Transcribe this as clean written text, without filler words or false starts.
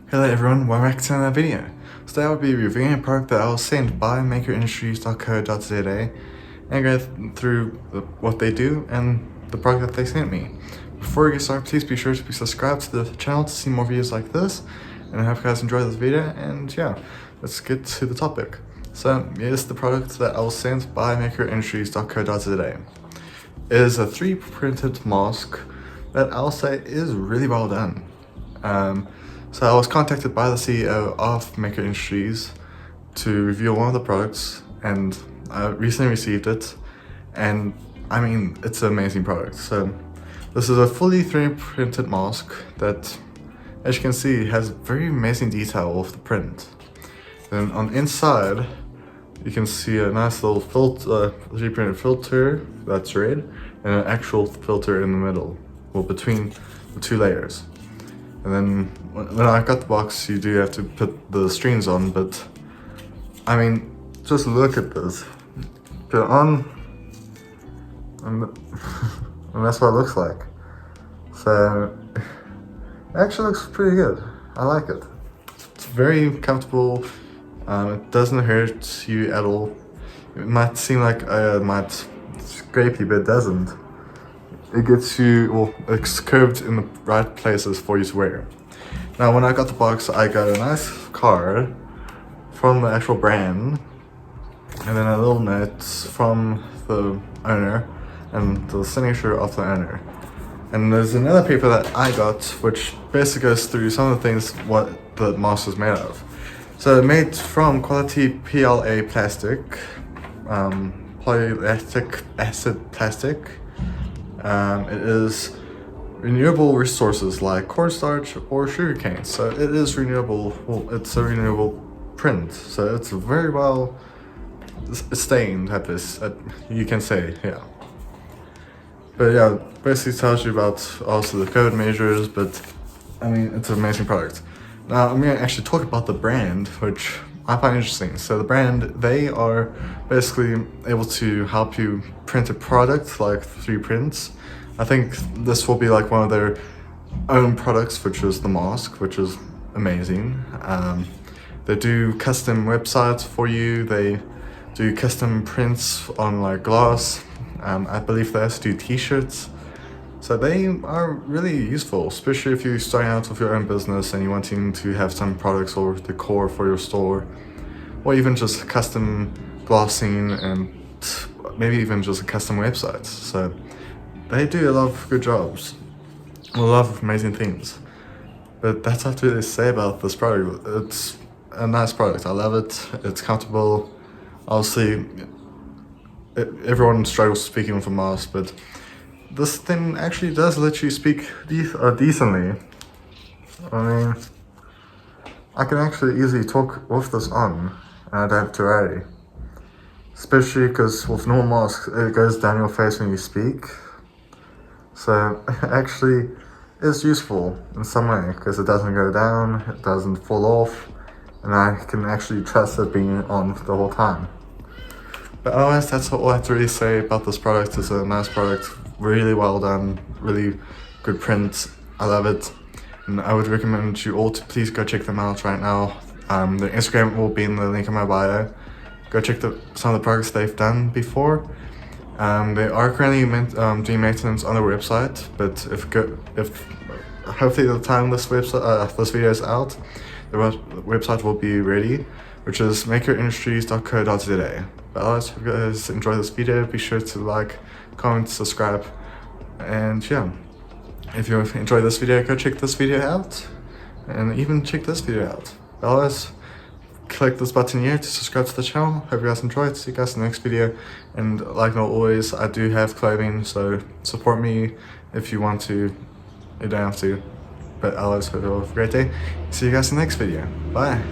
Hello everyone, welcome back to another video. Today I'll be reviewing a product that I was sent by makerindustries.co.za and go through what they do and the product that they sent me. Before we get started, please be sure to be subscribed to the channel to see more videos like this, and I hope you guys enjoy this video. And yeah, let's get to the topic. So here's the product that I was sent by makerindustries.co.za. It is a 3D printed mask that I'll say is really well done. So I was contacted by the CEO of Maker Industries to review one of the products, and I recently received it, and I mean, it's an amazing product. So this is a fully 3D printed mask that, as you can see, has very amazing detail with the print. Then on the inside, you can see a nice little 3D printed filter that's red, and an actual filter in the middle, well, between the two layers. And then when I got the box, you do have to put the strings on, but I mean, just look at this. Put it on, and that's what it looks like. So it actually looks pretty good. I like it. It's very comfortable. It doesn't hurt you at all. It might seem like it might scrape you, but it doesn't. It gets you, well, it's curved in the right places for you to wear. Now, when I got the box, I got a nice card from the actual brand, and then a little note from the owner and the signature of the owner. And there's another paper that I got, which basically goes through some of the things what the mask is made of. So made from quality PLA plastic, polylactic acid plastic. It is renewable resources like cornstarch or sugarcane, so it is renewable. Well, it's a renewable print, so it's very well stained at this, you can say, yeah. But yeah, basically tells you about also the code measures, but I mean, it's an amazing product. Now I'm going to actually talk about the brand, which I find interesting. So the brand, they are basically able to help you print a product like 3D prints. I think this will be like one of their own products, which is the mask, which is amazing. They do custom websites for you. They do custom prints on like glass. I believe they also do t-shirts. So they are really useful, especially if you're starting out with your own business and you're wanting to have some products or decor for your store, or even just custom glassing and maybe even just a custom website. So they do a lot of good jobs, a lot of amazing things. But that's what to really say about this product. It's a nice product. I love it. It's comfortable. Obviously, everyone struggles speaking with a mask, but this thing actually does let you speak decently. I mean, I can actually easily talk with this on, and I don't have to worry. Especially because with normal masks, it goes down your face when you speak. So it actually is useful in some way, because it doesn't go down, it doesn't fall off, and I can actually trust it being on the whole time. But otherwise, that's all I have to really say about this product. It's a nice product, really well done, really good print. I love it, and I would recommend you all to please go check them out right now. Their Instagram will be in the link in my bio. Go check some of the products they've done before. They are currently doing maintenance on their website, but if hopefully the time this video is out, the website will be ready, which is makerindustries.co.za. But otherwise, if you guys enjoy this video, be sure to like, comment, subscribe, and yeah. If you enjoyed this video, go check this video out, and even check this video out. But otherwise, click this button here to subscribe to the channel. Hope you guys enjoyed. See you guys in the next video. And like always, I do have clothing, so support me if you want to. You don't have to. But otherwise, hope you have a great day. See you guys in the next video. Bye.